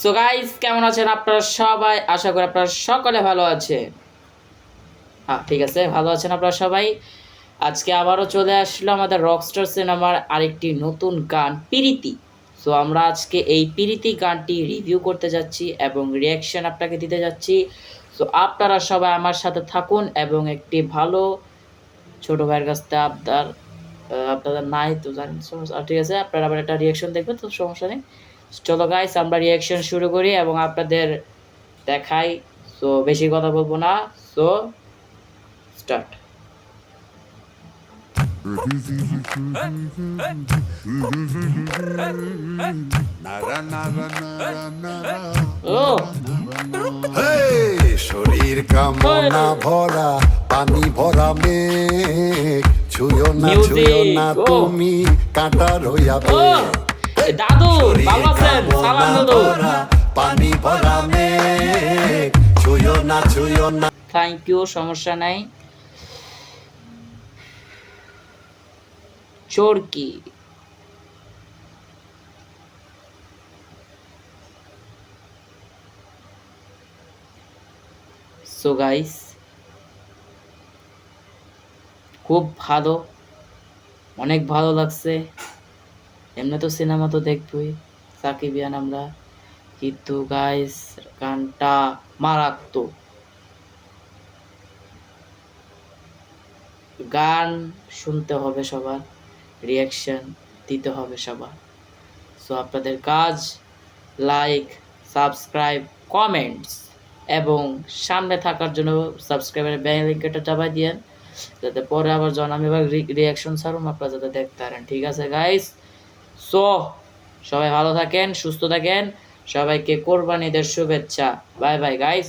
So guys, কেমন আছেন আপনারা সবাই? আশা করি আপনারা সকলে ভালো আছেন। হ্যাঁ, ঠিক আছে, ভালো আছেন আপনারা সবাই। আজকে আবারও চলে আসলো আমাদের রকস্টার সিনেমার আরেকটি নতুন গান পিরিতি। সো আমরা আজকে এই পিরিতি গানটি রিভিউ করতে যাচ্ছি এবং রিয়াকশন আপনাকে দিতে যাচ্ছি। সো আপনারা সবাই আমার সাথে থাকুন এবং একটি ভালো ছোট ভাইয়ের কাছ থেকে আপনাদের নাই তো জানেন, ঠিক আছে, আপনারা আবার একটা রিয়াকশন দেখবেন, তো সমস্যা নেই। চলো গাইস, আমরা রিয়াকশন শুরু করি এবং আপনাদের দেখাই। সো বেশি কথা বলবো না, সো স্টার্ট। ও শরীর কামনা ভরা পানি ভরা মেঘ ছুঁয়ো না তুমি কাঁটা রইয়াবে দাদু ভালো আছেন? সালাম দাদু। পানি ভরা মেঘ ছুঁয়ো না। থ্যাংক ইউ, সমস্যা নাই। চোরকি সো গাইস, খুব ভালো, অনেক ভালো লাগছে। এমনি তো সিনেমা তো দেখবই, সাকিবিয়ান আমরা, কিন্তু গাইস গানটা মারাত্মক। গান শুনতে হবে সবার, রিয়াকশন দিতে হবে সবার। সো আপনাদের কাজ লাইক, সাবস্ক্রাইব, কমেন্টস এবং সামনে থাকার জন্য সাবস্ক্রাইবারের বেল লিঙ্কটা চাপাই দিয়েন, যাতে পরে আবার যখন আমি আবার রিয়াকশন ছাড়ুন আপনারা যাতে দেখতে পারেন। ঠিক আছে গাইস? সো সবাই ভালো থাকেন, সুস্থ থাকেন, সবাইকে কোরবানিদের শুভেচ্ছা। Bye bye guys.